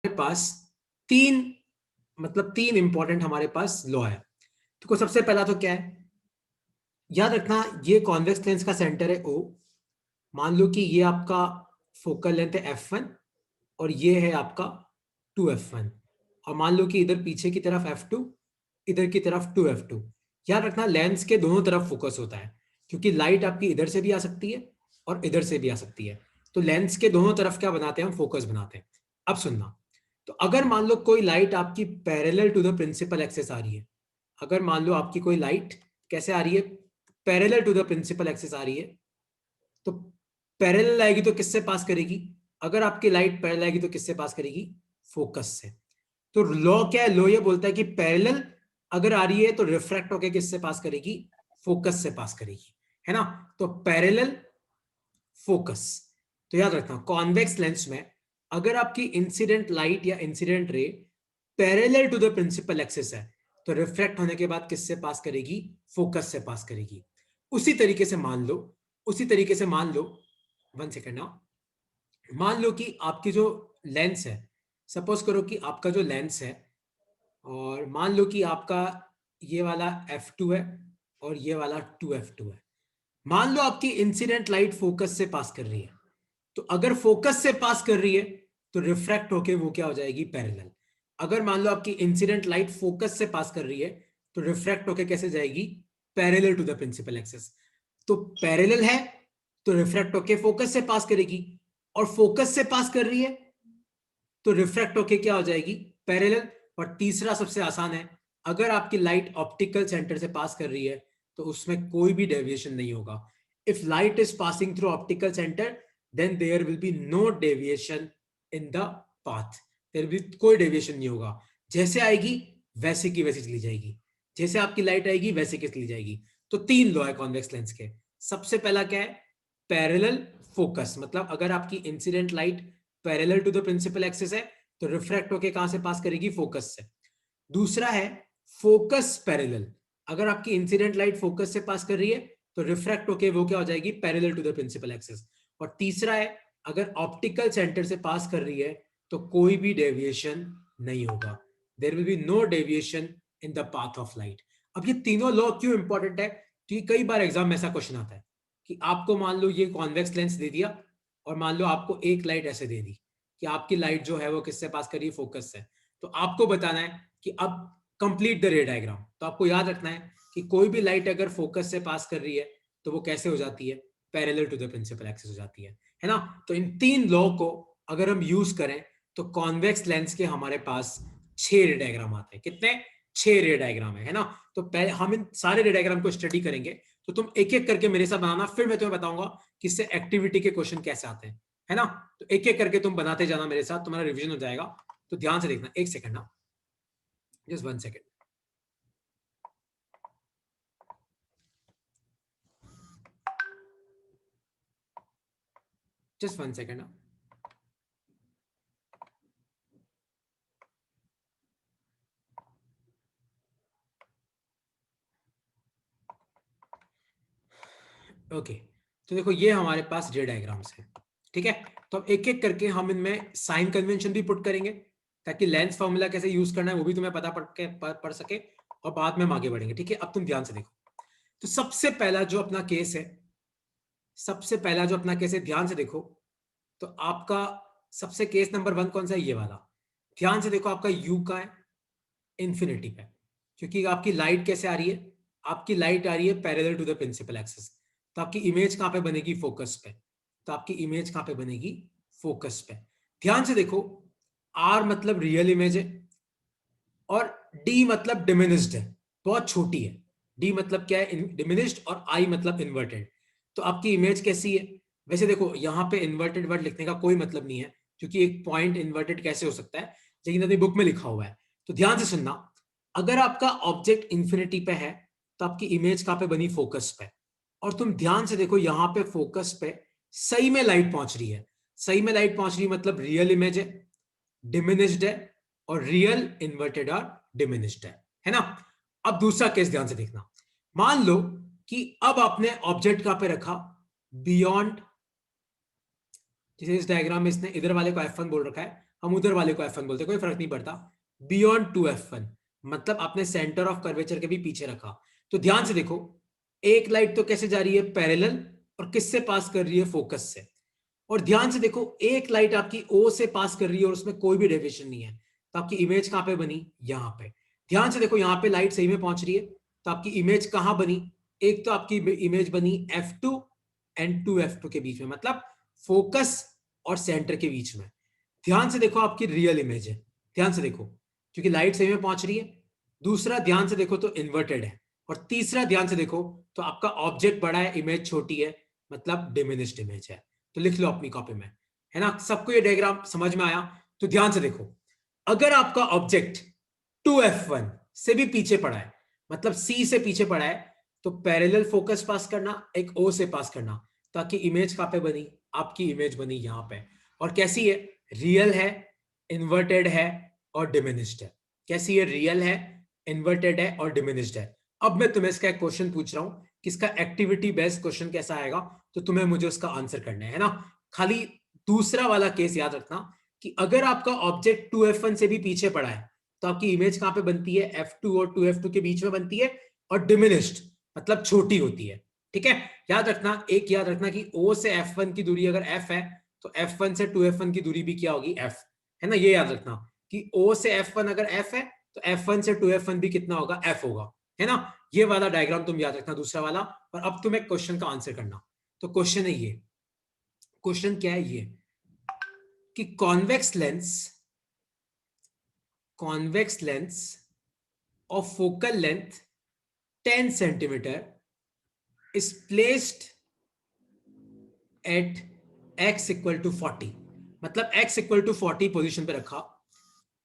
पास तीन इंपॉर्टेंट हमारे पास लॉ है। तो सबसे पहला तो क्या है, याद रखना ये कॉन्वेक्स लेंस का सेंटर है O। मान लो कि ये आपका फोकल लेंथ है f1 और ये है आपका 2f1, और मान लो कि इधर पीछे की तरफ f2, इधर की तरफ 2f2। याद रखना लेंस के दोनों तरफ फोकस होता है, क्योंकि लाइट आपकी इधर से भी आ सकती है और इधर से भी आ सकती है। तो लेंस के दोनों तरफ क्या बनाते हैं हम, फोकस बनाते हैं। अब सुनना, तो अगर मान लो कोई लाइट आपकी parallel to the principal axis आ रही है, अगर मान लो आपकी कोई लाइट कैसे आ रही है, parallel to the principal axis आ रही है, तो पैरेलल आएगी तो किससे पास करेगी, अगर आपकी लाइट पैरेलल आएगी तो किससे पास करेगी, फोकस से। तो लॉ क्या है, लॉ ये बोलता है कि पैरेलल अगर आ रही है तो रिफ्रैक्ट होकर किससे पास करेगी, फोकस से पास करेगी, है ना। तो पैरेलल फोकस। तो याद रखना कॉन्वेक्स लेंस में अगर आपकी इंसिडेंट लाइट या incident ray parallel to the principal axis है तो रिफ्रैक्ट होने के बाद किससे पास करेगी, फोकस से पास करेगी। उसी तरीके से मान लो 1 सेकेंड ना, मान लो कि आपकी जो लेंस है, सपोज करो कि आपका जो लेंस है, और मान लो कि आपका ये वाला f2 है और ये वाला 2f2 है। मान लो आपकी इंसिडेंट लाइट फोकस से पास कर रही है, तो अगर फोकस से पास कर रही है तो रिफ्रैक्ट होके वो क्या हो जाएगी, पैरेलल। अगर मान लो आपकी इंसिडेंट लाइट फोकस से पास कर रही है तो रिफ्रैक्ट होके कैसे जाएगी, parallel to the principal axis. तो पैरेलल है तो रिफ्रैक्ट होके फोकस से पास करेगी, और फोकस से पास कर रही है तो रिफ्रैक्ट होके क्या हो जाएगी, पैरेलल। और तीसरा सबसे आसान है, अगर आपकी लाइट ऑप्टिकल सेंटर से पास कर रही है तो उसमें कोई भी डेविएशन नहीं होगा। If light is passing through optical centre then there will be no deviation in the path, there will कोई डेविएशन नहीं होगा। जैसे आएगी वैसे की वैसे चली जाएगी, जैसे आपकी लाइट आएगी वैसे की चली जाएगी। तो 3 लॉ है कॉन्वेक्स लेंस के। सबसे पहला क्या है, पैरेलल फोकस, मतलब अगर आपकी incident light parallel to the principal axis है तो रिफ्रैक्ट होके कहां से पास करेगी, फोकस से। दूसरा है फोकस पैरेलल, अगर आपकी इंसिडेंट लाइट फोकस से पास कर रही है तो रिफ्रैक्ट होके वो क्या हो जाएगी, parallel to the principal axis. और तीसरा है अगर ऑप्टिकल सेंटर से पास कर रही है तो कोई भी डेविएशन नहीं होगा, there will be no deviation in the path of light. अब ये तीनों लॉ क्यों इंपॉर्टेंट है, क्योंकि कई बार एग्जाम में ऐसा क्वेश्चन आता है कि आपको मान लो ये कॉन्वेक्स लेंस दे दिया और मान लो आपको एक लाइट ऐसे दे दी कि आपकी लाइट जो है वो किससे पास करी, फोकस से। तो आपको बताना है कि अब कंप्लीट द रे डायग्राम। तो आपको याद रखना है कि कोई भी लाइट अगर फोकस से पास कर रही है तो वो कैसे हो जाती है, parallel to the principal axis हो जाती है ना। तो इन 3 लॉ को अगर हम यूज करें तो कॉन्वेक्स लेंस के हमारे पास 6 रे डायग्राम आते हैं। कितने, 6 रे डायग्राम है ना। तो पहले हम इन सारे रे डायग्राम को स्टडी करेंगे, तो तुम एक एक करके मेरे साथ बनाना, फिर मैं तुम्हें बताऊंगा कि इससे एक्टिविटी के क्वेश्चन कैसे आते हैं, है ना। तो एक एक करके तुम बनाते जाना मेरे साथ, तुम्हारा रिवीजन हो जाएगा। तो ध्यान से देखना, एक सेकंड ना, जस्ट 1 सेकंड। जस्ट 1 सेकंड ना। ओके, तो देखो ये हमारे पास रे डायग्राम्स है, ठीक है। तो अब एक एक करके हम इनमें साइन कन्वेंशन भी पुट करेंगे ताकि लेंस फॉर्मूला कैसे यूज करना है वो भी तुम्हें पता पड़ सके, और बाद में हम आगे बढ़ेंगे, ठीक है। अब तुम ध्यान से देखो, तो सबसे पहला जो अपना केस है, ध्यान से देखो। तो आपका सबसे केस नंबर 1 कौन सा है, ये वाला। ध्यान से देखो आपका यू का है इंफिनिटी पे, क्योंकि आपकी लाइट कैसे आ रही है, आपकी लाइट आ रही है parallel to the principal axis. तो आपकी इमेज कहां पे बनेगी, फोकस पे। तो आपकी इमेज कहां पे बनेगी, फोकस पे। ध्यान से देखो, आर मतलब रियल इमेज है और डी मतलब डिमिनिस्ड है, बहुत छोटी है। डी मतलब क्या है, डिमिनिस्ड, और आई मतलब इन्वर्टेड। तो आपकी इमेज कैसी है, वैसे देखो यहां पे इन्वर्टेड वर्ड लिखने का कोई मतलब नहीं है, क्योंकि एक पॉइंट इन्वर्टेड कैसे हो सकता है, लेकिन अभी बुक में लिखा हुआ है। तो ध्यान से सुनना, अगर आपका ऑब्जेक्ट इंफिनिटी पे है तो आपकी इमेज कहां पे बनी, फोकस पे। और तुम ध्यान से देखो यहां पे फोकस पे सही में लाइट पहुंच रही है, सही में लाइट पहुंच रही है मतलब रियल इमेज है, डिमिनिश्ड है, और रियल इन्वर्टेड और डिमिनिश्ड है ना। अब दूसरा केस ध्यान से देखना, मान लो कि अब आपने ऑब्जेक्ट कहां पे रखा, बियॉन्ड, जैसे इस डायग्राम में इसने इधर वाले को F1 बोल रखा है, हम उधर वाले को F1 बोलते हैं, कोई फर्क नहीं पड़ता। बियॉन्ड 2F1 मतलब आपने सेंटर ऑफ कर्वेचर के भी पीछे रखा। तो ध्यान से देखो, एक लाइट तो कैसे जा रही है, पैरेलल, और किससे पास कर रही है, फोकस से। और ध्यान से देखो, एक लाइट आपकी O से पास कर रही है और उसमें कोई भी डेविएशन नहीं है, तो आपकी इमेज कहां पे बनी, यहां पे। ध्यान से देखो, यहां पे लाइट सही में पहुंच रही है, तो आपकी इमेज कहां बनी, एक तो आपकी इमेज बनी F2 एंड 2F2 के बीच में, मतलब फोकस और सेंटर के बीच में। ध्यान से देखो, आपकी रियल इमेज है, ध्यान से देखो, क्योंकि लाइट सही में पहुंच रही है। दूसरा ध्यान से देखो तो इन्वर्टेड है। और तीसरा ध्यान से देखो तो आपका ऑब्जेक्ट बड़ा है, इमेज छोटी है, मतलब डिमिनिश्ड इमेज है। तो लिख लो अपनी कॉपी में, है ना। सबको ये डायग्राम समझ में आया? तो ध्यान से देखो, अगर आपका ऑब्जेक्ट 2F1 से भी पीछे पड़ा है, मतलब C से पीछे पड़ा है, तो पैरेलल फोकस पास करना, एक O से पास करना, ताकि इमेज कहां पे बनी, आपकी इमेज बनी यहां पे। और कैसी है, रियल है, इन्वर्टेड है और डिमिनिश्ड है। कैसी है, रियल है, इन्वर्टेड है और डिमिनिश्ड है। अब मैं तुम्हें इसका एक क्वेश्चन पूछ रहा हूं कि इसका एक्टिविटी बेस्ड क्वेश्चन कैसा आएगा, तो तुम्हें मुझे उसका आंसर करना है ना। खाली दूसरा वाला केस याद रखना कि अगर आपका ऑब्जेक्ट 2F1 से भी पीछे पड़ा है, तो आपकी इमेज कहां पे बनती है, F2 और 2F2 के बीच में बनती है, और डिमिनिश्ड मतलब छोटी होती है। ठीक है, याद रखना, एक याद रखना कि O से F1 की दूरी अगर F है, तो F1 से 2F1 की दूरी भी क्या होगी, F, है ना। ये याद रखना कि O से F1 अगर F है, तो F1 से 2F1 भी कितना होगा, F होगा, है ना। ये वाला डायग्राम तुम याद रखना, दूसरा वाला। और अब तुम्हें क्वेश्चन का आंसर करना। तो क्वेश्चन है ये, क्वेश्चन क्या है ये, कि convex lens of focal length 10 centimeter is placed at x equal to 40, मतलब x equal to 40 पोजीशन पे रखा।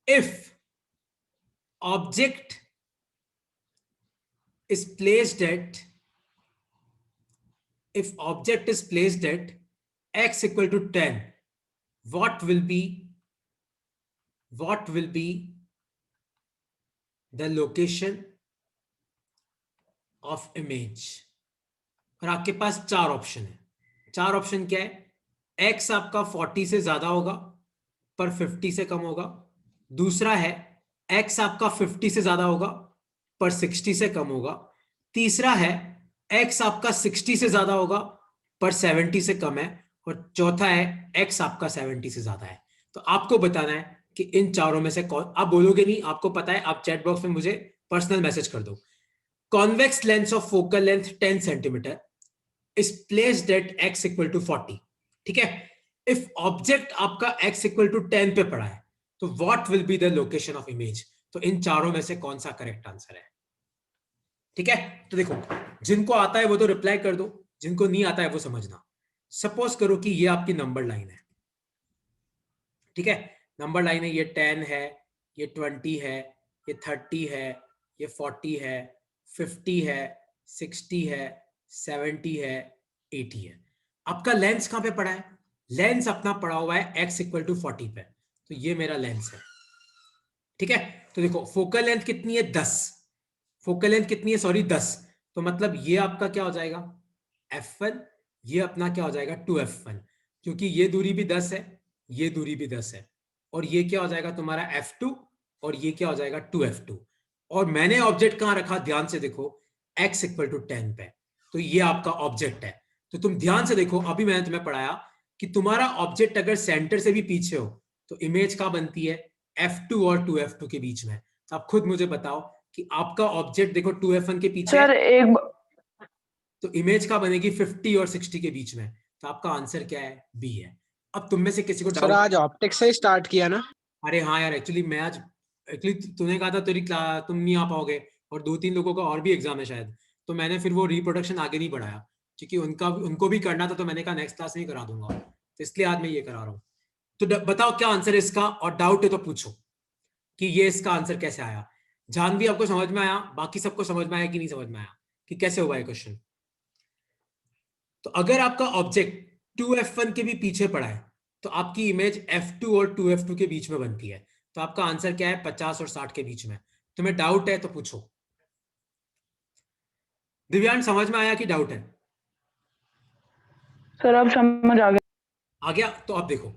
if object is placed at x equal to 10, what will be the location of image। और आपके पास चार option है। चार option क्या है, x आपका 40 से ज्यादा होगा पर 50 से कम होगा। दूसरा है x आपका 50 से ज्यादा होगा पर 60 से कम होगा। तीसरा है x आपका 60 से ज्यादा होगा पर 70 से कम है। और चौथा है x आपका 70 से ज्यादा है। तो आपको बताना है कि इन चारों में से कौन, आप बोलोगे नहीं, आपको पता है, आप चैट बॉक्स में मुझे पर्सनल मैसेज कर दो। Convex lens of focal length 10 centimetre is placed at x equal to 40। ठीक है, इफ ऑब्जेक्ट आपका x equal to 10 पे पड़ा है, तो what will be the location of image। तो इन चारों में से कौन सा करेक्ट आंसर है। ठीक है, तो देखो, जिनको आता है वो तो रिप्लाई कर दो, जिनको नहीं आता है वो समझना। सपोज करो कि ये आपकी नंबर लाइन है। ठीक है, नंबर लाइन है, ये 10 है, ये 20 है, ये 30 है, ये 40 है, 50 है, 60 है, 70 है, 80 है। आपका लेंस कहां पे पड़ा है, लेंस अपना पड़ा हुआ है x इक्वल टू 40 पे। तो ये मेरा लेंस है। ठीक है, तो देखो फोकल लेंथ कितनी है, 10। फोकल लेंथ कितनी है, सॉरी 10। तो मतलब ये आपका क्या हो जाएगा, F1, ये अपना क्या हो जाएगा 2F1, क्योंकि ये दूरी भी 10 है, ये दूरी भी 10 है। और ये क्या हो जाएगा तुम्हारा F2, और ये क्या हो जाएगा 2F2। और मैंने ऑब्जेक्ट कहां रखा, ध्यान से देखो, x इक्वल टू 10 पे। तो ये आपका ऑब्जेक्ट है। तो तुम ध्यान से देखो, अभी मैंने तुम्हें पढ़ाया कि तुम्हारा ऑब्जेक्ट अगर सेंटर से भी पीछे हो, तो इमेज कहां बनती है, F2 और 2F2 के बीच में। तो आप खुद मुझे बताओ कि आपका ऑब्जेक्ट देखो 2F1 के पीछे सर एक तो इमेज का बनेगी 50 और 60 के बीच में। तो आपका आंसर क्या है, बी है। अब तुम में से किसी को सर डाउट, आज ऑप्टिक्स से स्टार्ट किया ना। अरे हाँ यार, एक्चुअली मैं आज, एक्चुअली तूने कहा था तेरी तुम नहीं आ पाओगे, और दो तीन लोगों का और भी एग्जाम है शायद, तो मैंने फिर वो रिप्रोडक्शन आगे नहीं बढ़ाया, क्योंकि उनको भी करना था, तो मैंने कहा नेक्स्ट क्लास में ही करा दूंगा, तो इसलिए आज मैं ये करा रहा हूँ। तो बताओ क्या आंसर है इसका, और डाउट है तो पूछो कि ये इसका आंसर कैसे आया। जानवी आपको समझ में आया, बाकी सबको समझ में आया कि नहीं समझ में आया, कि कैसे हुआ है क्वेश्चन। तो अगर आपका ऑब्जेक्ट 2F1 के भी पीछे पड़ा है, तो आपकी इमेज F2 और 2F2 के बीच में बनती है। तो आपका आंसर क्या है, 50 और 60 के बीच में। तुम्हें डाउट है तो पूछो। दिव्यांश समझ में आया कि डाउट है? सर अब समझ आ गया। आ गया, तो अब देखो,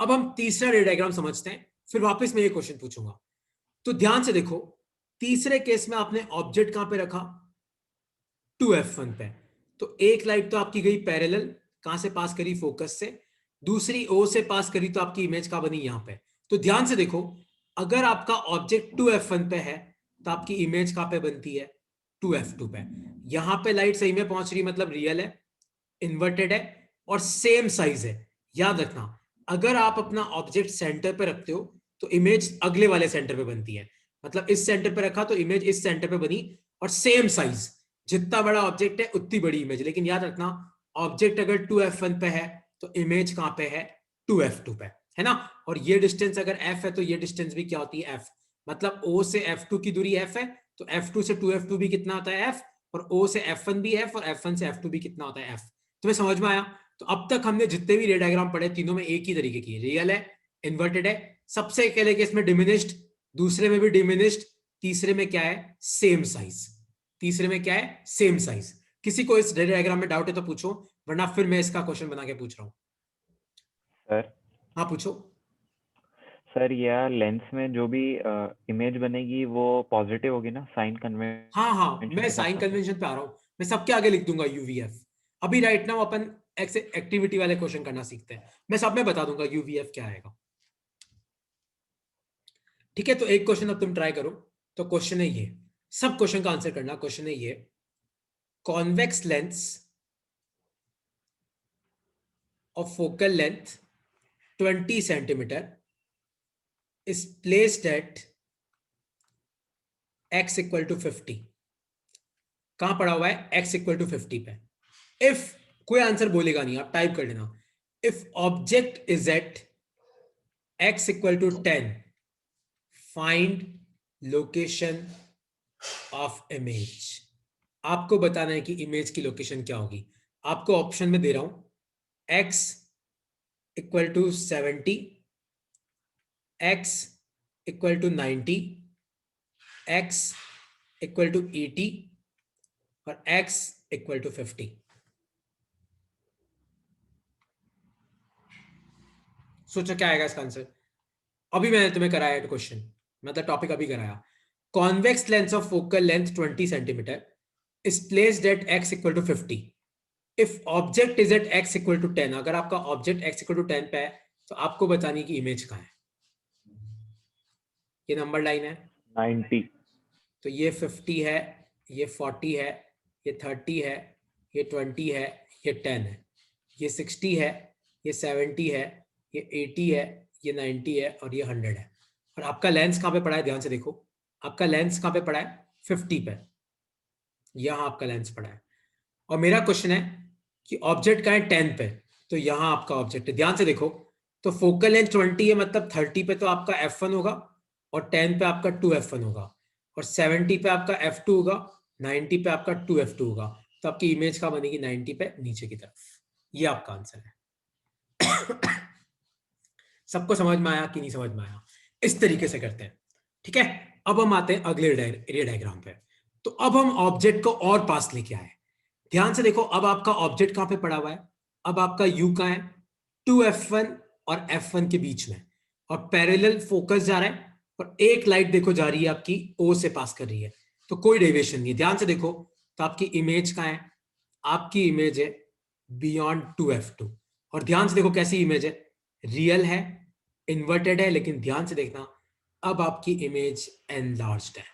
अब हम तीसरा रे डायग्राम समझते हैं, फिर वापस मैं ये क्वेश्चन पूछूंगा। तो ध्यान से देखो, तीसरे केस में आपने ऑब्जेक्ट कहां पे रखा, 2f1 पे। तो एक लाइट तो आपकी गई पैरेलल, कहां से पास करी, फोकस से। दूसरी ओ से पास करी तो आपकी इमेज कहां बनी, यहां पे। तो ध्यान से देखो, अगर आपका ऑब्जेक्ट 2f1 पे है तो आपकी इमेज कहां पे बनती है, 2f2 पे। यहां पे लाइट सही में पहुंच रही, मतलब रियल है, इन्वर्टेड है और सेम साइज है। याद रखना, अगर आप अपना ऑब्जेक्ट सेंटर पे रखते हो तो इमेज अगले वाले सेंटर पे बनती है। मतलब इस सेंटर पे रखा तो इमेज इस सेंटर पे बनी, और सेम साइज, जितना बड़ा ऑब्जेक्ट है उतनी बड़ी इमेज। लेकिन याद रखना, ऑब्जेक्ट अगर 2f1 पे है तो इमेज कहां पे है, 2f2 पे, है ना। और ये डिस्टेंस अगर f है तो ये डिस्टेंस भी क्या होती है, f। मतलब o से f2 की दूरी f है, तो f2 से 2f2 भी कितना होता है, f। और o से f1 भी f, और f1 से f2 भी कितना होता है, f। तुम्हें समझ में आया? तो अब तक हमने जितने भी रे डायग्राम पढ़े, तीनों में एक ही तरीके की, रियल है, इन्वर्टेड है, सबसे अकेले केस में डिमिनिश्ड, दूसरे में भी डिमिनिश्ड, तीसरे में क्या है, सेम साइज। तीसरे में क्या है, सेम साइज। किसी को इस रे डायग्राम में डाउट है तो पूछो, वरना फिर मैं इसका क्वेश्चन बना के पूछ रहा हूं। सर हाँ पूछो। सर यह लेंस में जो भी इमेज बनेगी वो पॉजिटिव होगी ना, साइन हाँ हाँ, कन्वेंशन मैं के साइन हिसाब से। कन्वेंशन पे आ रहा हूं। मैं सबके आगे लिख दूंगा यूवीएफ। अभी राइट नाउ अपन एक्टिविटी वाले क्वेश्चन करना सीखते हैं। मैं सब में बता दूंगा यूवीएफ क्या आएगा। ठीक है, तो एक क्वेश्चन अब तुम ट्राई करो। तो क्वेश्चन है ये, सब क्वेश्चन का आंसर करना। क्वेश्चन है ये, convex lens of focal length 20 centimetre is placed at x equal to 50। कहां पड़ा हुआ है, x equal to 50 पे। इफ, कोई आंसर बोलेगा नहीं, आप टाइप कर लेना, if object is at x equal to 10, find location of image. आपको बताना है कि इमेज की लोकेशन क्या होगी। आपको ऑप्शन में दे रहा हूं, x equal to 70, x equal to 90, x equal to 80 और x इक्वल टू 50। सोचो क्या आएगा इसका आंसर। अभी मैंने तुम्हें कराया क्वेश्चन, मतलब टॉपिक अभी कराया। Convex lens of focal length 20 centimetre is placed at x equal to 50। If object is at x equal to 10, अगर आपका ऑब्जेक्ट x इक्वल टू 10 पे है तो आपको बतानी कि इमेज कहां है। ये नंबर लाइन है, 90। तो ये 50 है, ये 40 है, ये 30 है, ये 20 है, ये 10 है, ये 60 है, ये 70 है, ये 80 है, ये 90 है और ये 100 है। और आपका लेंस कहां पे पड़ा है, ध्यान से देखो, आपका लेंस कहां पे पड़ा है, 50 पे। यहां आपका लेंस पड़ा है। और मेरा क्वेश्चन है कि ऑब्जेक्ट कहां है, 10 पे। तो यहां आपका ऑब्जेक्ट है, ध्यान से देखो। तो फोकल लेंथ 20 है, मतलब 30 पे तो आपका f1 होगा, और 10 पे आपका 2f1 होगा, और 70 पे आपका f2 होगा, 90 पे आपका 2f2 होगा। तो आपकी इमेज कहां बनेगी, 90 पे नीचे की तरफ। ये आपका आंसर है। सबको समझ में आया कि नहीं समझ में आया? इस तरीके से करते हैं। ठीक है, अब हम आते हैं अगले रे डायग्राम पे। तो अब हम ऑब्जेक्ट को और पास लेके आए। ध्यान से देखो, अब आपका ऑब्जेक्ट कहां पे पड़ा हुआ है, अब आपका यू कहां है, 2f1 और f1 के बीच में, और पैरेलल फोकस जा रहा है, और एक लाइट देखो जा रही है आपकी ओ से पास कर रही है। तो कोई डेविएशन नहीं है। ध्यान से देखो, तो आपकी इमेज कहां है, आपकी इमेज है बियॉन्ड 2f2। और ध्यान से देखो कैसी इमेज है, रियल है, इन्वर्टेड है, लेकिन ध्यान से देखना, अब आपकी इमेज एनलार्ज्ड है।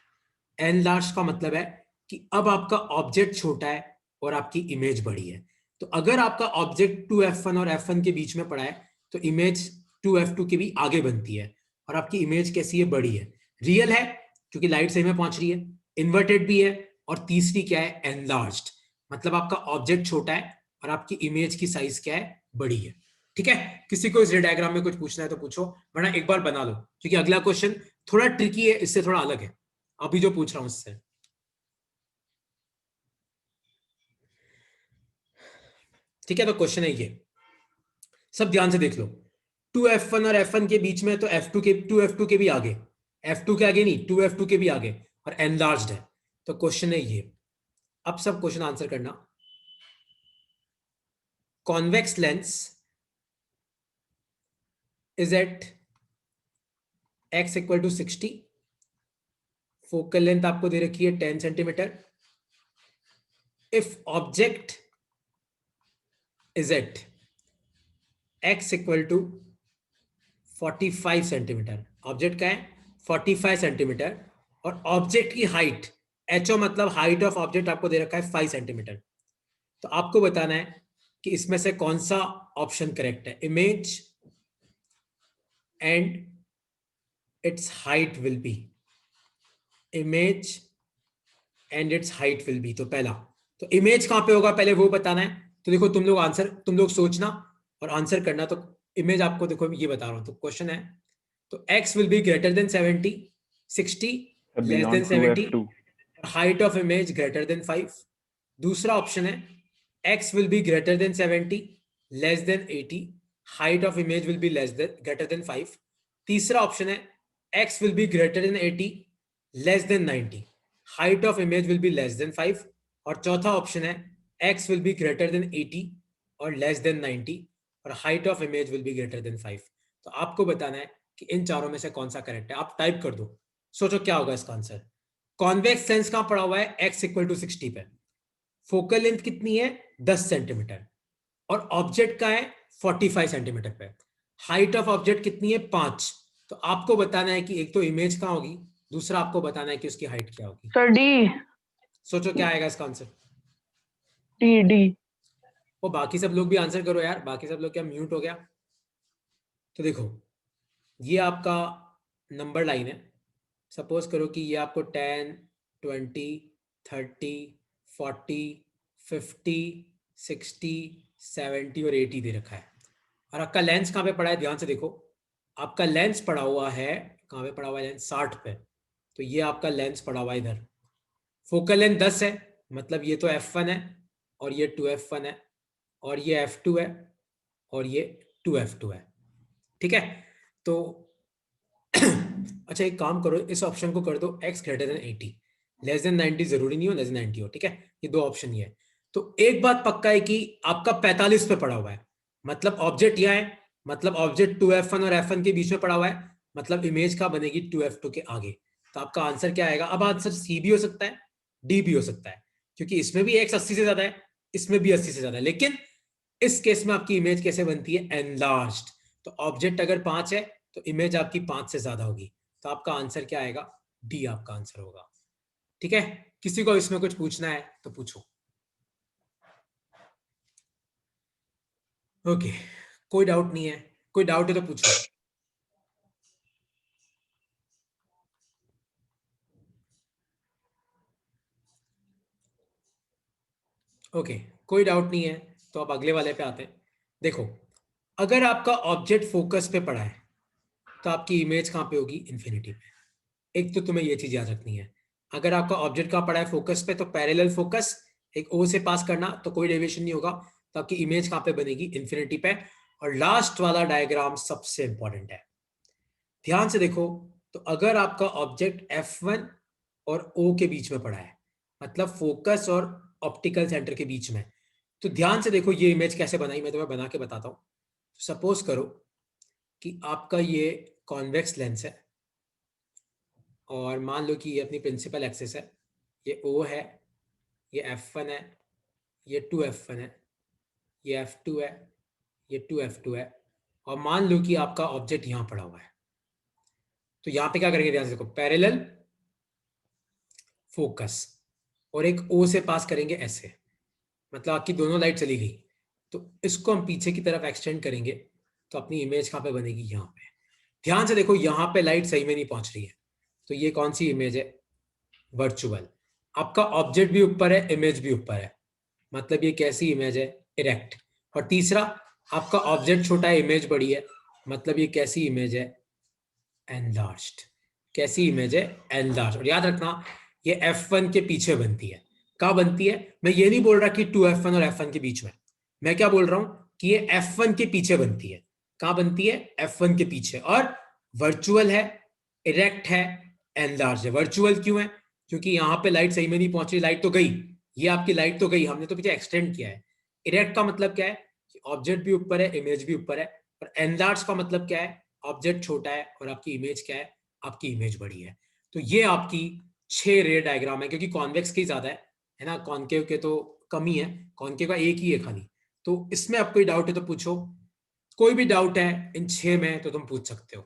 एनलार्ज का मतलब है कि अब आपका ऑब्जेक्ट छोटा है और आपकी इमेज बड़ी है। तो अगर आपका ऑब्जेक्ट 2f1 और f1 के बीच में पड़ा है तो इमेज 2f2 के भी आगे बनती है, और आपकी इमेज कैसी है, बड़ी है, रियल है क्योंकि लाइट सही में पहुंच रही है, इन्वर्टेड भी है, और तीसरी क्या है, एनलार्ज्ड। मतलब आपका ऑब्जेक्ट छोटा है और आपकी इमेज की साइज क्या है, बड़ी है। ठीक है, किसी को इस डायग्राम में कुछ पूछना है तो पूछो, वरना एक बार बना लो, क्योंकि अगला क्वेश्चन थोड़ा ट्रिकी है, इससे थोड़ा अलग है अभी जो पूछ रहा हूं उससे। ठीक है, तो क्वेश्चन है ये, सब ध्यान से देख लो। 2f1 और f1 के बीच में, तो f2 के भी आगे, f2 के आगे नहीं, 2f2 के भी आगे, और एनलार्ज्ड है। तो क्वेश्चन है ये, अब सब क्वेश्चन आंसर करना। Convex lens is at x equal to 60, focal length आपको दे रखी है 10 centimetre. If object is at x equal to 45 centimetre, object का है 45 सेंटीमीटर, और ऑब्जेक्ट की हाइट HO मतलब हाइट ऑफ ऑब्जेक्ट आपको दे रखा है 5 सेंटीमीटर. तो आपको बताना है कि इसमें से कौन सा ऑप्शन करेक्ट है. Image and it's height will be, image and it's height will be. तो पहला, तो इमेज कहां पे होगा पहले वो बताना है. तो देखो तुम लोग सोचना और आंसर करना. तो इमेज आपको देखो ये बता रहा हूं. तो क्वेश्चन है, तो x will be greater than 70, 60 less than 70, height of image greater than 5. दूसरा ऑप्शन है x will be greater than 70, less than 80, height of image will be greater than 5. तीसरा ऑप्शन है x will be greater than 80, less than 90, height of image will be less than 5. और चौथा option है x will be greater than 80 और less than 90, और height of image will be greater than 5. तो आपको बताना है कि इन चारों में से कौन सा करेक्ट है. आप टाइप कर दो, सोचो क्या होगा इसका आंसर. कॉन्वेक्स लेंस कहां पड़ा हुआ है, x इक्वल टू 60 पे. फोकल लेंथ कितनी है 10 सेंटीमीटर, और ऑब्जेक्ट का है 45 सेंटीमीटर पे. हाइट ऑफ ऑब्जेक्ट कितनी है 5. तो आपको बताना है कि एक तो इमेज कहां होगी, दूसरा आपको बताना है कि उसकी हाइट क्या होगी. Sir D. सोचो क्या आएगा इसका आंसर. D D. और बाकी सब लोग भी आंसर करो यार, बाकी सब लोग क्या म्यूट हो गया. तो देखो ये आपका नंबर लाइन है. सपोज करो कि ये आपको 10, 20, 30, 40, 50, 60, 70 और 80 दे रखा है. और आपका लेंस कहाँ पे पड़ा है, ध्यान से देखो. आपका लेंस पड़ा हुआ है, कहाँ पे पड़ा हुआ है लेंस, 60 पे. तो ये आपका लेंस पड़ा हुआ है इधर. फोकल लेंथ 10 है, मतलब ये तो f1 है, और ये 2f1 है, और ये f2 है, और ये 2f2 है. ठीक है. तो अच्छा एक काम करो, इस ऑप्शन को कर दो x greater than 80, less than 90 जरूरी नहीं हो, लेस देन 90 हो. ठीक है, ये दो ऑप्शन ही है. तो एक बात पक्का है कि आपका 45 पे पड़ा हुआ है, मतलब ऑब्जेक्ट यह है, मतलब ऑब्जेक्ट 2f1 और f1 के बीच में पड़ा हुआ है, मतलब इमेज का बनेगी 2f2 के आगे. तो आपका आंसर क्या आएगा. अब आंसर C भी हो सकता है, D भी हो सकता है, क्योंकि इसमें भी x 80 से ज्यादा है, इसमें भी 80 से ज्यादा है. लेकिन इस केस में आपकी इमेज कैसे बनती है, एनलार्ज्ड. तो ऑब्जेक्ट अगर 5 है तो इमेज आपकी 5 से ज्यादा होगी. तो आपका आंसर क्या आएगा, डी आपका आंसर होगा. ठीक है, किसी को इसमें कुछ पूछना है तो पूछो. ओके, कोई डाउट नहीं है, कोई डाउट है तो पूछो. ओके, कोई डाउट नहीं है तो अब अगले वाले पे आते हैं. देखो, अगर आपका ऑब्जेक्ट फोकस पे पड़ा है तो आपकी इमेज कहां पे होगी, इन्फिनिटी पे. एक तो तुम्हें ये चीज याद रखनी है, अगर आपका ऑब्जेक्ट का पड़ा है फोकस पे तो पैरेलल फोकस एक ओ से पास करना, तो कोई डेविएशन नहीं होगा. तो आपकी इमेज कहां पे बनेगी, इन्फिनिटी पे. और लास्ट वाला डायग्राम सबसे इंपॉर्टेंट है, ध्यान से देखो. तो अगर आपका ऑब्जेक्ट F1 और O के बीच में पड़ा है, मतलब फोकस और ऑप्टिकल सेंटर के बीच में, तो ध्यान से देखो ये इमेज कैसे बनाई, मैं तुम्हें बना के बताता हूं. सपोज करो कि आपका ये कॉन्वेक्स लेंस है, और मान लो कि ये अपनी प्रिंसिपल एक्सिस है, ये O है, ये F1 है, ये 2f1 है, ये F2 है, ये 2f2 है, और मान लो कि आपका ऑब्जेक्ट यहां पड़ा हुआ है. तो यहां पे क्या करेंगे, ध्यान से देखो, पैरेलल फोकस और एक O से पास करेंगे ऐसे, मतलब आपकी दोनों लाइट चली गई. तो इसको हम पीछे की तरफ एक्सटेंड करेंगे, तो अपनी इमेज कहां पे बनेगी, यहां पे. ध्यान से देखो, यहां पे लाइट सही में नहीं पहुंच रही है. तो ये कौन सी इमेज है, वर्चुअल. आपका ऑब्जेक्ट भी ऊपर है, इमेज भी ऊपर है, मतलब ये कैसी इमेज है, इरेक्ट. और तीसरा, आपका ऑब्जेक्ट छोटा है, इमेज बड़ी है, मतलब ये कैसी इमेज है, एनलार्ज्ड. कैसी इमेज है, एनलार्ज्ड. और याद रखना ये F1 के पीछे बनती है. कहां बनती है, मैं ये नहीं बोल रहा कि 2f1 और F1 के बीच में, मैं क्या बोल रहा हूं कि ये F1 के पीछे बनती है. कहां बनती है, F1 के पीछे. और वर्चुअल है, इरेक्ट है, एनलार्ज है. वर्चुअल क्यों है, क्योंकि यहां पे लाइट सही में नहीं पहुंच रही, लाइट तो गई, ये आपकी लाइट तो गई, हमने तो पीछे एक्सटेंड किया है. इरेक्ट का मतलब क्या है कि ऑब्जेक्ट भी ऊपर है, इमेज भी ऊपर है. और एनलार्ज का मतलब क्या है ऑब्जेक्ट छोटा है और आपकी इमेज क्या है, आपकी इमेज बड़ी है। तो ये आपकी 6 रे डायग्राम है, क्योंकि कॉन्वेक्स की ज्यादा है ना, कॉन्केव के तो कम ही है, कॉन्केव का एक ही है खाली। तो इसमें आप कोई डाउट है तो पूछो, कोई भी डाउट है इन 6 में तो तुम पूछ सकते हो।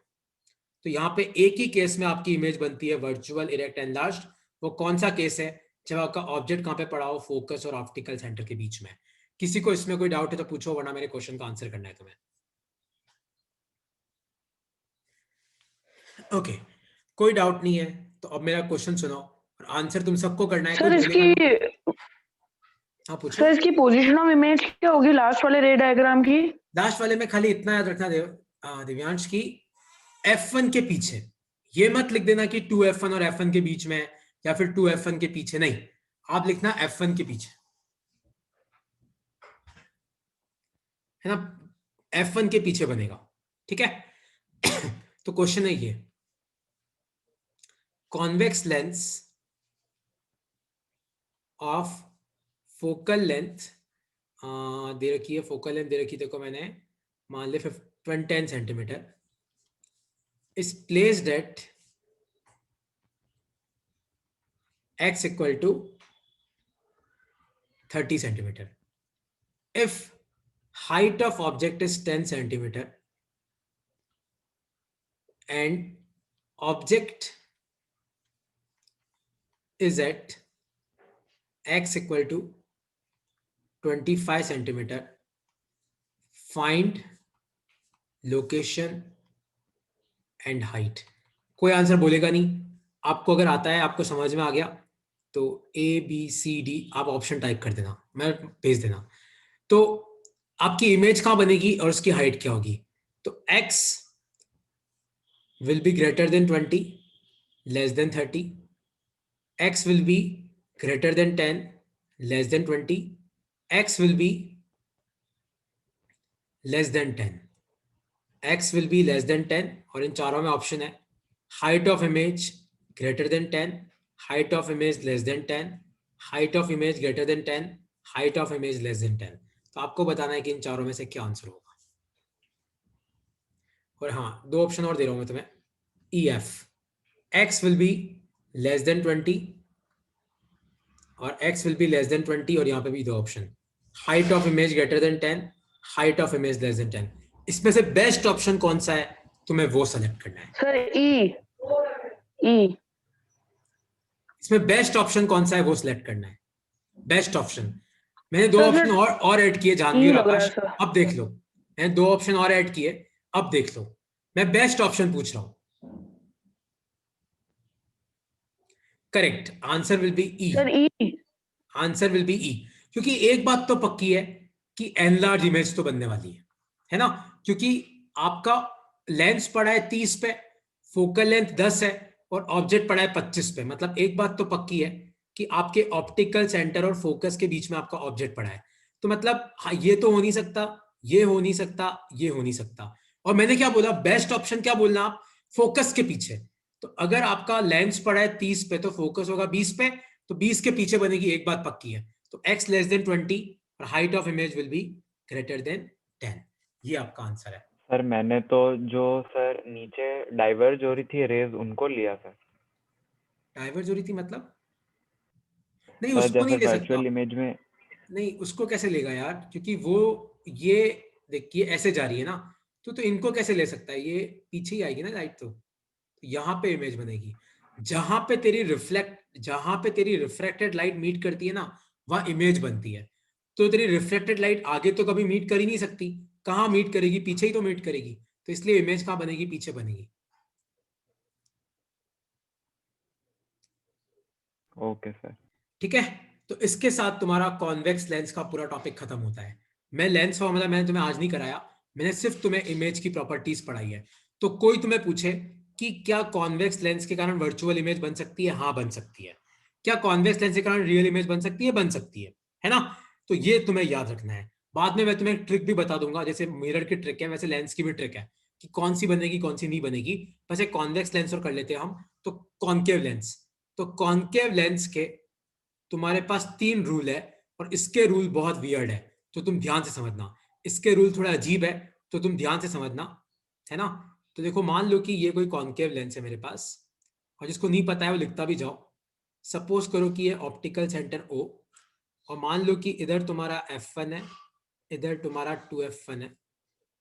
तो यहाँ पे एक ही केस में आपकी इमेज बनती है वर्चुअल इरेक्ट एनलार्ज्ड। वो कौन सा केस है? जब आपका ऑब्जेक्ट कहाँ पे पड़ा हो, फोकस और ऑप्टिकल सेंटर के बीच में। किसी को इसमें कोई डाउट है तो पूछो, वरना मेरे क्वेश्चन का आंसर करना है तुम्हें। ओके, कोई डाउट नहीं है तो अब मेरा क्वेश्चन सुनो और आंसर तुम सबको करना है, कोई सर बोलेगा इसकी नहीं। हाँ पूछो। सर इसकी पोजीशन ऑफ इमेज क्या होगी लास्ट वाले रे डायग्राम की? लास्ट वाले में खाली इतना याद रखना दिव्यांश की F1 के पीछे, ये मत लिख देना कि 2F1 और F1 के बीच में या फिर 2F1 के पीछे, नहीं, आप लिखना F1 के पीछे, है ना, F1 के पीछे बनेगा, ठीक है। तो क्वेश्चन है ये, convex lens of focal length दे रखी है, फोकल लेंथ दे रखी देखो मैंने, मान ले 10 centimetre, is placed at x equal to 30 centimeter. If height of object is 10 centimeter and object is at x equal to 25 centimeter, find location and height. कोई आंसर बोलेगा नहीं, आपको अगर आता है, आपको समझ में आ गया तो ABCD आप ऑप्शन टाइप कर देना, मैं भेज देना। तो आपकी इमेज कहां बनेगी और उसकी हाइट क्या होगी? तो x will be greater than 20, less than 30, x will be greater than 10, less than 20, x will be less than 10, x will be less than 10, और इन चारों में ऑप्शन है height of image greater than 10, height of image less than 10, height of image greater than 10, height of image less than 10। तो आपको बताना है कि इन चारों में से क्या आंसर होगा। और हाँ, 2 ऑप्शन और दे रहा हूं मैं तुम्हें, EF, x will be less than 20 और x will be less than 20, और यहाँ पे भी 2 option, height of image greater than 10, height of image less than 10। इसमें से बेस्ट ऑप्शन कौन सा है, तुम्हें वो सेलेक्ट करना है। सर ई इसमें बेस्ट ऑप्शन कौन सा है वो सिलेक्ट करना है, बेस्ट ऑप्शन। मैंने 2 सर, ऑप्शन और ऐड किए, जानवी ई और लग रहा है आकाश, सर। अब देख लो, मैंने 2 ऑप्शन और ऐड किए, अब देख लो, मैं बेस्ट ऑप्शन पूछ रहा हूं। Correct answer will be E, sir E answer will be E, क्योंकि एक बात तो पक्की है कि एनलार्ज इमेज तो बनने वाली है ना, क्योंकि आपका लेंस पड़ा है 30 पे, फोकल लेंथ 10 है और ऑब्जेक्ट पड़ा है 25 पे, मतलब एक बात तो पक्की है कि आपके ऑप्टिकल सेंटर और फोकस के बीच में आपका ऑब्जेक्ट पड़ा है। तो मतलब हाँ, ये तो हो नहीं सकता, ये हो नहीं सकता, ये हो नहीं सकता। और मैंने क्या बोला, बेस्ट ऑप्शन क्या बोलना आप, फोकस के पीछे। तो अगर आपका लेंस पड़ा है 30 पे तो फोकस होगा 20 पे, तो 20 के पीछे बनेगी, एक बात पक्की है। तो x लेस देन 20 और height of image will be greater than 10, ये आपका आंसर है। सर मैंने तो जो सर नीचे डाइवर्ज हो रही थी रेज उनको लिया सर। डाइवर्ज हो रही थी मतलब? नहीं, सर उसको नहीं जैसे ले सकता, वर्चुअल इमेज में नहीं उसको कैसे लेगा यार, क्योंकि वो ये देखिए ऐसे जा रही है ना, तो इनको कैसे ले सकता है, ये पीछे ही आएगी ना लाइट, तो यहाँ पे इमेज बनेगी, जहां पे तेरी रिफ्रैक्टेड लाइट मीट करती है ना, वहां इमेज बनती है। तो तेरी रिफ्लेक्टेड लाइट आगे तो कभी मीट कर ही नहीं सकती, कहाँ मीट करेगी, पीछे ही तो मीट करेगी, तो इसलिए इमेज कहाँ बनेगी, पीछे बनेगी। Okay sir. ठीक है, तो इसके साथ तुम्हारा कॉन्वेक्स लेंस का पूरा टॉपिक खत्म होता है। मैं लेंस फॉर्मूला मैंने तुम्हें आज नहीं कराया, मैंने सिर्फ तुम्हें इमेज की प्रॉपर्टीज पढ़ाई है। तो कोई तुम्हें पूछे कि क्या कॉन्वेक्स लेंस के कारण वर्चुअल इमेज बन सकती है, हाँ बन सकती है। क्या कॉन्वेक्स लेंस के कारण रियल इमेज बन सकती है, बन सकती है ना। तो ये तुम्हें याद रखना है। बाद में मैं तुम्हें एक ट्रिक भी बता दूंगा, जैसे मिरर की ट्रिक है वैसे लेंस की भी ट्रिक है, कि कौन सी बनेगी कौन सी नहीं बनेगी। वैसे कॉन्वेक्स लेंस और कर लेते हैं हम, तो कॉन्केव लेंस, तो कॉन्केव लेंस के तुम्हारे पास 3 रूल है, और इसके रूल बहुत वियर्ड है, तो तुम ध्यान से समझना। इसके रूल थोड़ा अजीब है, तो तुम ध्यान से समझना, है ना। तो देखो मान लो कि ये कोई कॉन्केव लेंस है मेरे पास, और जिसको नहीं पता है वो लिखता भी जाओ। सपोज करो कि ये ऑप्टिकल सेंटर O, और मान लो कि इधर तुम्हारा F1 है, इधर तुम्हारा 2F1 है,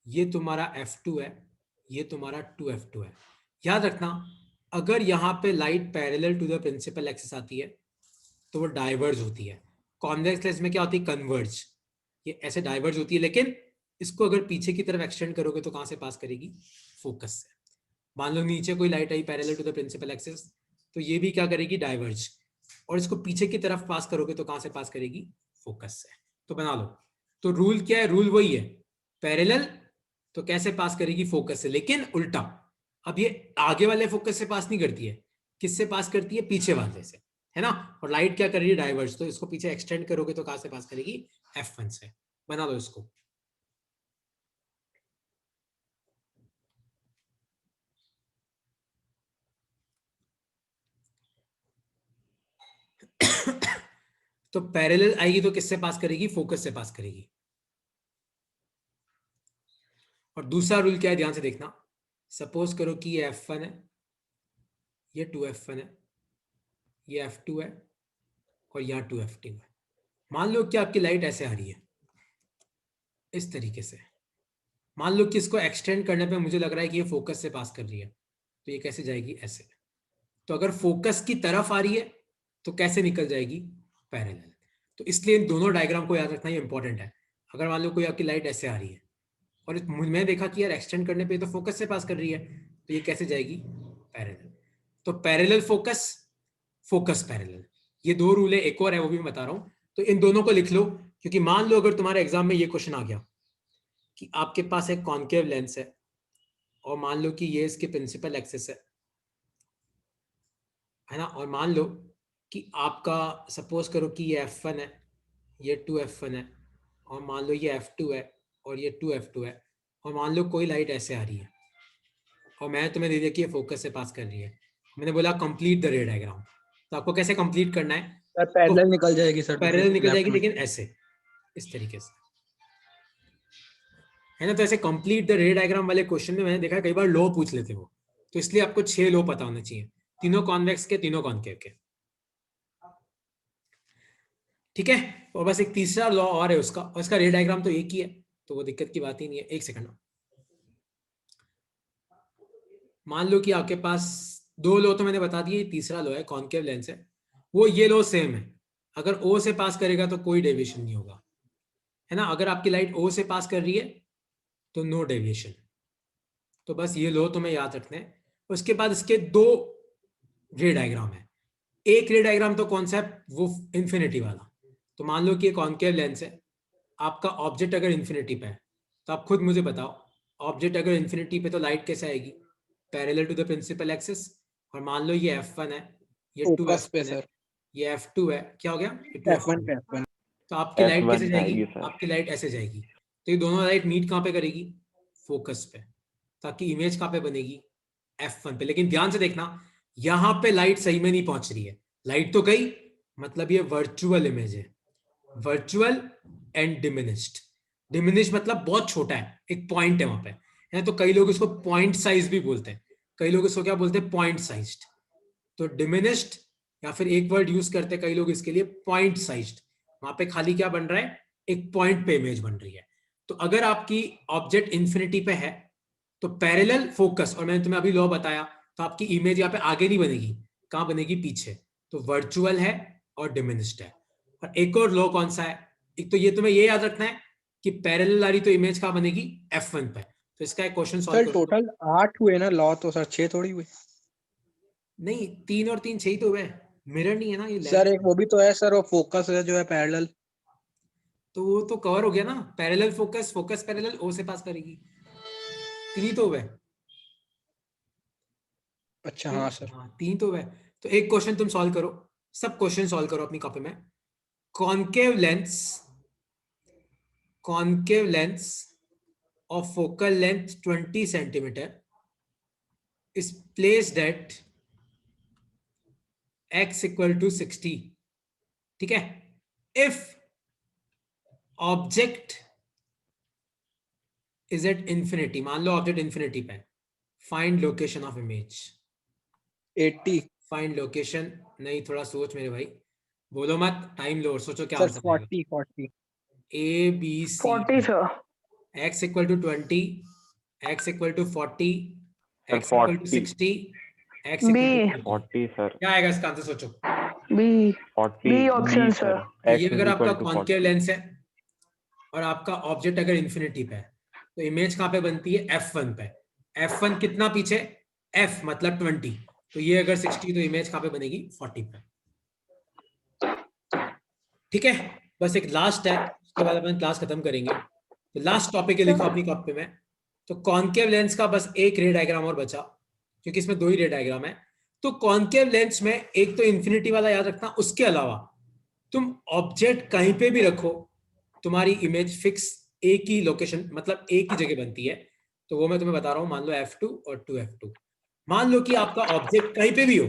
ये तुम्हारा F2 है, ये तुम्हारा 2F2 है। याद रखना अगर यहाँ पे light parallel to the principal axis आती है तो वो डाइवर्ज होती है। कॉन्वेक्स लेंस में क्या होती है? कन्वर्ज। ये ऐसे डाइवर्ज होती है, लेकिन इसको अगर पीछे की तरफ एक्सटेंड करोगे तो कहां से पास करेगी? फोकस से। मान लो नीचे कोई लाइट आई parallel to the principal axis, तो ये भी क्या करेगी? डाइवर्ज। और इसको पीछे की तरफ पास करोगे तो कहां से पास करेगी? फोकस से। तो बना लो। तो रूल क्या है? रूल वही है, पैरेलल तो कैसे पास करेगी? फोकस से, लेकिन उल्टा। अब ये आगे वाले फोकस से पास नहीं करती है, किससे पास करती है? पीछे वाले से, है ना। और लाइट क्या कर रही है? डाइवर्ज। तो इसको पीछे एक्सटेंड करोगे तो कहां से पास करेगी? F1 से। बना लो इसको। तो पैरेलल आएगी तो किससे पास करेगी? फोकस से पास करेगी। और दूसरा रूल क्या है? ध्यान से देखना। सपोज करो कि ये F1 है, ये 2F1 है, ये F2 है, और यहाँ 2F2 है। मान लो कि आपकी लाइट ऐसे आ रही है, इस तरीके से। मान लो कि इसको एक्सटेंड करने पे मुझे लग रहा है कि ये फोकस से पास कर रही है, तो ये कैसे जाएगी? ऐसे। तो अगर फोकस की तरफ आ रही है तो कैसे निकल जाएगी? पैरेलल। तो इसलिए इन दोनों डायग्राम को याद रखना, ये इंपॉर्टेंट है। अगर मान लो कोई आपकी लाइट ऐसे आ रही है और मैंने देखा कि यार एक्सटेंड करने पे तो फोकस से पास कर रही है, तो ये कैसे जाएगी? पैरेलल। तो पैरेलल फोकस, फोकस पैरेलल, ये दो रूल है। एक और है वो भी मैं बता रहा हूं। तो इन दोनों को लिख लो, क्योंकि मान लो अगर तुम्हारे एग्जाम में ये क्वेश्चन आ गया कि आपके पास एक कॉन्केव लेंस है और मान लो कि ये इसके प्रिंसिपल एक्सिस है ना, और मान लो कि आपका सपोज करो कि ये F1 है, ये 2F1 है, और मान लो ये F2 है और ये 2F2 है, और मान लो कोई लाइट ऐसे आ रही है और मैं तुम्हें दे दिया कि ये फोकस से पास कर रही है। मैंने बोला कंप्लीट द रे डायग्राम। तो आपको कैसे कंप्लीट करना है? सर पैरेलल निकल जाएगी सर, पैरेलल निकल लेफ्ट जाएगी, में। लेकिन ऐसे, इस तरीके से, है ना। तो ऐसे कंप्लीट द रे डायग्राम वाले क्वेश्चन में मैंने देखा कई बार लो पूछ लेते वो, तो इसलिए आपको 6 लो पता होने चाहिए, तीनों कॉन्वेक्स के, तीनों कॉन्केव के। ठीक है। और बस एक तीसरा लॉ और है उसका, और इसका रे डायग्राम तो एक ही है, तो वो दिक्कत की बात ही नहीं है। एक सेकंड, मान लो कि आपके पास दो लो तो मैंने बता दिए, तीसरा लो है कॉन्केव लेंस है, वो ये लो सेम है। अगर O से पास करेगा तो कोई डेविएशन नहीं होगा, है ना। अगर आपकी लाइट O से पास कर रही है तो नो डेविएशन। तो बस ये लो तुम्हें याद रखना है। उसके बाद इसके दो रे डायग्राम है। एक रे डायग्राम तो कौन सा है? वो इंफिनिटी वाला। तो मान लो कि ये कॉन्केव लेंस है, आपका ऑब्जेक्ट अगर इन्फिनिटी पे है तो आप खुद मुझे बताओ, ऑब्जेक्ट अगर इन्फिनिटी पे तो लाइट कैसे आएगी? Parallel to the principal axis. और मान लो ये F1 है, ये फोकस पे 2F1 है, सर, ये F2 है, क्या हो गया? ये 2F1 F1 है। पे F1। तो आपकी लाइट कैसे F1 जाएगी? आएगी सर। आपकी लाइट ऐसे जाएगी। तो ये दोनों लाइट मीट कहाँ पे करेगी? फोकस पे। ताकि इमेज कहाँ पे बनेगी? F1 पे। लेकिन ध्यान से देखना, यहां पे लाइट सही में नहीं पहुंच रही है। लाइट तो गई, मतलब ये वर्चुअल इमेज है, वर्चुअल एंड डिमिनिश्ड। डिमिनिश मतलब बहुत छोटा है, एक पॉइंट है वहां पे, है। तो कई लोग इसको पॉइंट साइज भी बोलते हैं, कई लोग इसको क्या बोलते हैं? Point sized. तो डिमिनिश्ड, या फिर एक वर्ड यूज करते हैं कई लोग इसके लिए, पॉइंट साइज्ड। वहां पे खाली क्या बन रहा है? एक पॉइंट पे इमेज बन रही है। तो अगर आपकी ऑब्जेक्ट इंफिनिटी पे है तो पैरेलल फोकस, और मैंने तुम्हें अभी लॉ बताया, तो आपकी इमेज यहाँ पे आगे नहीं बनेगी, कहां बनेगी? पीछे। तो वर्चुअल है और डिमिनिश्ड है। और एक और लॉ कौन सा है? एक तो ये तुम्हें ये याद रखना है कि पैरेलल आ रही तो इमेज कहां बनेगी? F1 पे। तो इसका एक क्वेश्चन सॉल्व सर करो। टोटल 8 हुए ना लॉ, तो सर 6 थोड़ी हुए। नहीं, 3 और 3 6 ही तो हुए। मिरर नहीं है ना ये, सर लेंस। एक वो भी तो है सर, वो फोकस है जो है पैरेलल। तो वो तो कवर हो गया ना, parallel focus, focus parallel, O से पास करेगी। 3 ही तो हुए। अच्छा हाँ सर। हाँ, 3 तो हुए। तो एक क्वेश्चन तुम सॉल्व करो, सब क्वेश्चन सॉल्व करो अपनी कॉपी में। Concave lens, concave lens of focal length 20 centimeter is placed at x equal to 60. ठीक है। if object is at infinity, मान लो ऑब्जेक्ट इंफिनिटी पे, find location of image. 80 find location नहीं, थोड़ा सोच मेरे भाई, बोलो मत, टाइम लो और सोचो क्या सर, आंसर आएगा। 40 A B C 40 sir. x equal to 20, x equal to 40, sir x equal to 40 60, x equal B. To 40 sir क्या आएगा इसका आंसर सोचो। B 40 B option B sir. Sir तो x ये इज अगर आपका इक्वल टू कॉन्केव 40 लेंस है और आपका ऑब्जेक्ट अगर इन्फिनिटी पे है तो इमेज कहाँ पे बनती है, f1 पे। f1 कितना पीछे, f मतलब 20, तो ये अगर 60 तो इमेज कहाँ पे बनेगी, 40 पे। ठीक है, बस एक लास्ट है, उसके बाद अपन क्लास खत्म करेंगे। तो लास्ट टॉपिक है, लिखो अपनी कॉपी में। तो कॉन्केव लेंस का बस एक रे डायग्राम और बचा, क्योंकि इसमें 2 ही रे डायग्राम है। तो कॉन्केव लेंस में एक तो इन्फिनिटी वाला याद रखना, उसके अलावा तुम ऑब्जेक्ट कहीं पे भी रखो, तुम्हारी इमेज फिक्स एक ही लोकेशन, मतलब एक ही जगह बनती है। तो वो मैं तुम्हें बता रहा हूं, मान लो f2 और 2f2। मान लो कि आपका ऑब्जेक्ट कहीं पे भी हो,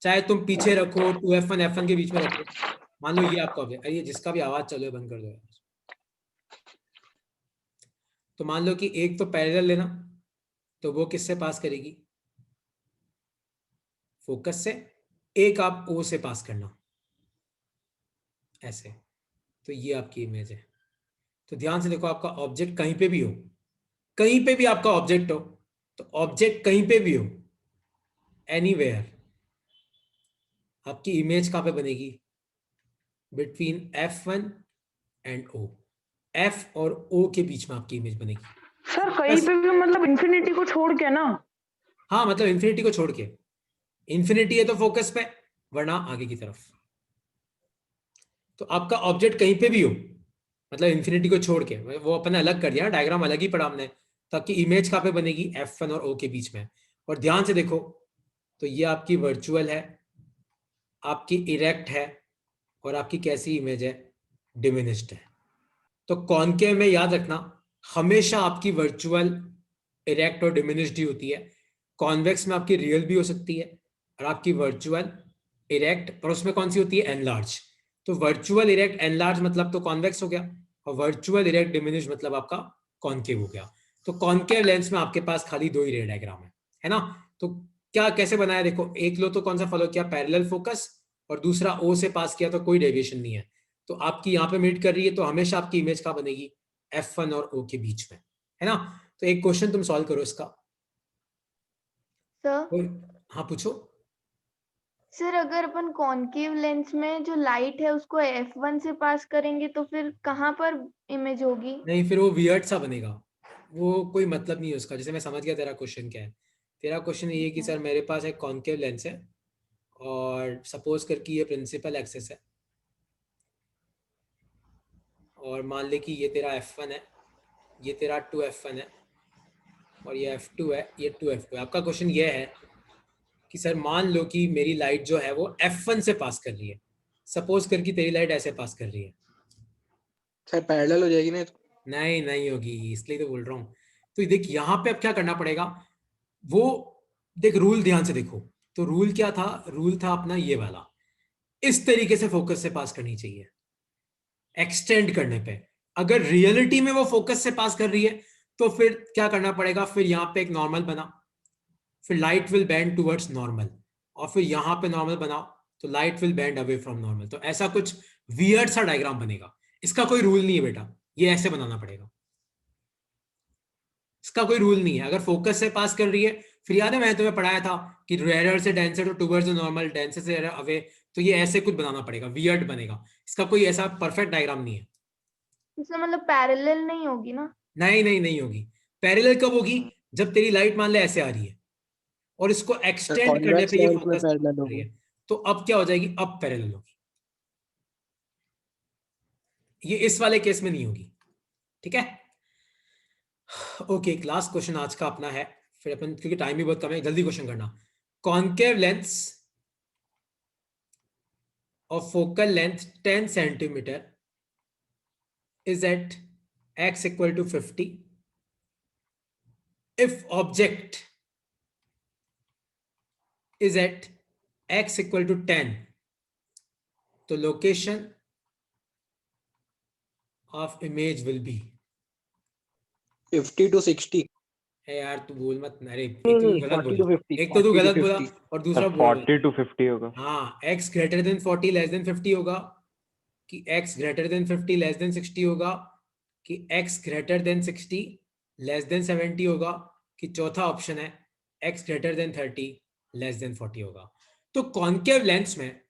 चाहे तुम पीछे रखो, 2f1 f1 के बीच में रखो। मान लो ये आपका ऑब्जेक्ट, ये जिसका भी आवाज चलो बंद कर दो यार। तो मान लो कि एक तो पैरेलल लेना, तो वो किससे पास करेगी, फोकस से। एक आप ओ से पास करना, ऐसे। तो ये आपकी इमेज है। तो ध्यान से देखो, आपका ऑब्जेक्ट कहीं पे भी हो, कहीं पे भी आपका ऑब्जेक्ट हो, तो ऑब्जेक्ट कहीं पे भी हो, एनीवेयर, आपकी इमेज कहां पे बनेगी, between F1 and O। F और O के बीच में आपकी इमेज बनेगी। सर कहीं पे भी मतलब इन्फिनिटी को छोड़ के ना। हाँ, मतलब इन्फिनिटी को छोड़ के। इन्फिनिटी है तो फोकस पे, वरना आगे की तरफ। तो आपका ऑब्जेक्ट कहीं पे भी हो, मतलब इन्फिनिटी को छोड़ के, वो अपन ने अलग कर दिया, डायग्राम अलग ही पढ़ा हमने, ताकि इमेज कहां पे बनेगी, F1 और O के बीच में। और ध्यान से देखो, तो ये आपकी वर्चुअल है, आपकी इरेक्ट है, और आपकी कैसी इमेज है, डिमिनिश्ड है। तो कॉन्केव में याद रखना, हमेशा आपकी वर्चुअल इरेक्ट और डिमिनिश्ड ही होती है। कॉन्वेक्स में आपकी रियल भी हो सकती है, और आपकी वर्चुअल इरेक्ट, पर उसमें कौन सी होती है, एनलार्ज। तो वर्चुअल इरेक्ट एनलार्ज मतलब तो कॉन्वेक्स हो गया, और वर्चुअल इरेक्ट डिमिनिश्ड मतलब आपका कॉन्केव हो गया। तो कॉन्केव लेंस में आपके पास खाली 2 ही रे डायग्राम है ना। तो क्या कैसे बनाया, देखो, एक लो तो कौन सा फॉलो किया, पैरेलल फोकस, और दूसरा ओ से पास किया, तो कोई डेविएशन नहीं है। तो आपकी यहाँ पे मीट कर रही है, तो हमेशा आपकी इमेज कहाँ बनेगी, F1 और O के बीच में, है ना। तो एक क्वेश्चन तुम सॉल्व करो इसका। सर हाँ पूछो। सर अगर अपन कॉन्केव लेंस में जो लाइट है उसको F1 से पास करेंगे तो फिर कहाँ पर इमेज होगी? नहीं, फिर वो वियर्ड सा बनेगा, वो कोई मतलब नहीं है उसका। जैसे मैं समझ गया तेरा क्वेश्चन क्या है। तेरा क्वेश्चन ये है कि सर मेरे पास एक कॉन्केव लेंस है, और सपोज कर कि ये प्रिंसिपल एक्सेस है, और मान ले कि ये तेरा F1 है, ये तेरा 2F1 है, और ये F2 है, ये 2F2 है। आपका क्वेश्चन ये है कि सर मान लो कि मेरी लाइट जो है वो F1 से पास कर रही है, सपोज कर कि तेरी लाइट ऐसे पास कर रही है। सर पैरेलल हो जाएगी ना। नहीं, नहीं होगी, इसलिए तो बोल रहा हूँ। तो देख यहाँ पे अब क्या करना पड़ेगा, वो देख रूल ध्यान से देखो। तो रूल क्या था, रूल था अपना ये वाला, इस तरीके से फोकस से पास करनी चाहिए, एक्सटेंड करने पे। अगर रियलिटी में वो फोकस से पास कर रही है, तो फिर क्या करना पड़ेगा, फिर यहाँ पे एक नॉर्मल बना, फिर light will bend towards normal, और फिर यहां पे नॉर्मल बनाओ, तो light will bend away from normal. तो ऐसा कुछ वियर्ड सा डायग्राम बनेगा। इसका कोई रूल नहीं है बेटा, ये ऐसे बनाना पड़ेगा, इसका कोई रूल नहीं है। अगर फोकस से पास कर रही है, फिर याद है मैंने तुम्हें पढ़ाया था कि रेयर से डेंसर टुवर्ड्स नॉर्मल, डेंसर से अवे, तो ये ऐसे कुछ बनाना पड़ेगा, वियर्ड बनेगा। इसका कोई ऐसा परफेक्ट डायग्राम नहीं है। इसमें मतलब पैरेलल नहीं होगी ना? नहीं, नहीं, नहीं होगी। पैरेलल कब होगी, जब तेरी लाइट मान ले ऐसे आ रही है, और इसको सर एक्सटेंड करने कॉन्वेक्स पे ये लेंस में फोकस पैरेलल कर रही होगी। है, तो अब क्या हो जाएगी, अब पैरेलल होगी। ये इस वाले केस में नहीं होगी, ठीक है। ओके, लास्ट क्वेश्चन आज का अपना है, फिर अपन, क्योंकि टाइम भी बहुत कम है, जल्दी क्वेश्चन करना। Concave lens of focal length 10 centimeter is at x equal to 50 if object is at x equal to 10, तो location of image will be 50 to 60 ए यार तू बोल मत, अरे एक तो तू गलत 40 to बोला, 50, एक तो तू 40 to गलत बोला 50. और सर दूसरा बोल 40 to 50 होगा। हाँ, x greater than 40 less than 50 होगा, कि x greater than 50 less than 60 होगा, कि x greater than 60 less than 70 होगा, कि चौथा ऑप्शन है x greater than 30 less than 40 होगा। तो कॉन्केव लेंस में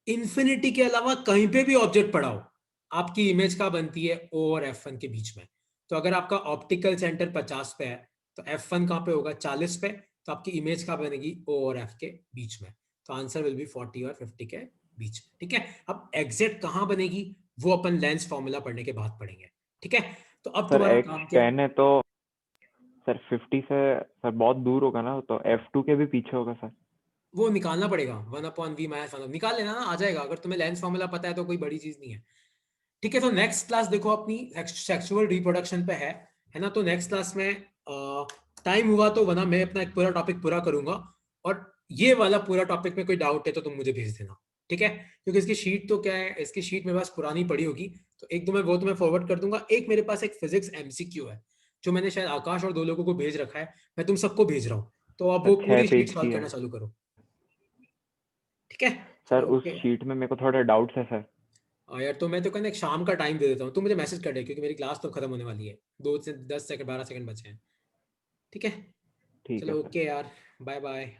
इन्फिनिटी के अलावा कहीं पे भी ऑब्जेक्ट पड़ा हो, आपकी इमेज का बनती है O और F1 के बीच में। तो अगर आपका ऑप्टिकल सेंटर 50 पे है तो F1 कहाँ पे होगा, 40 पे, तो आपकी इमेज कहाँ बनेगी, O और F के बीच में। तो आंसर विल बी 40 और 50 के बीच में। ठीक है, अब एग्जैक्ट कहाँ बनेगी वो अपन लेंस फॉर्मूला पढ़ने के बाद पढ़ेंगे। ठीक है, तो अब सर तुम्हारा x काम क्या है, 10 है तो सर 50 से सर बहुत दूर होगा ना, तो f2 के भी पीछे होगा सर। वो निकालना पड़ेगा, 1/v माइनस 1 निकाल लेना ना, आ जाएगा। अगर तुम्हें लेंस फॉर्मूला पता है तो कोई बड़ी चीज नहीं है। ठीक है, तो नेक्स्ट क्लास देखो अपनी सेक्सुअल रिप्रोडक्शन पे है ना। तो नेक्स्ट क्लास में टाइम हुआ तो वरना मैं अपना एक पूरा टॉपिक पूरा करूंगा, और ये वाला पूरा टॉपिक में कोई डाउट है तो तुम मुझे भेज देना। ठीक है, क्योंकि इसकी शीट तो क्या है, इसकी शीट मेरे पास पुरानी पड़ी होगी, तो एक दो मैं वो तुम्हें फॉरवर्ड कर दूंगा। एक मेरे पास एक फिजिक्स एमसीक्यू है जो मैंने शायद आकाश और 2 लोगों को भेज रखा है, मैं तुम सबको भेज रहा हूँ, तो अब वो सर 6 पूरी शीट पेज सॉल्व की है करना चालू करो। ठीक है, सर, चलो उस ओके। शीट में मेरे को थोड़ा डाउट्स है सर। यार तो मैं तो कहना एक शाम का टाइम दे देता हूँ, तू मुझे मैसेज कर दे क्योंकि मेरी क्लास तो खत्म होने वाली है, 2 से 10 सेकंड 12 सेकंड बचे हैं। ठीक है, ठीक है चलो सर। ओके यार, बाय बाय।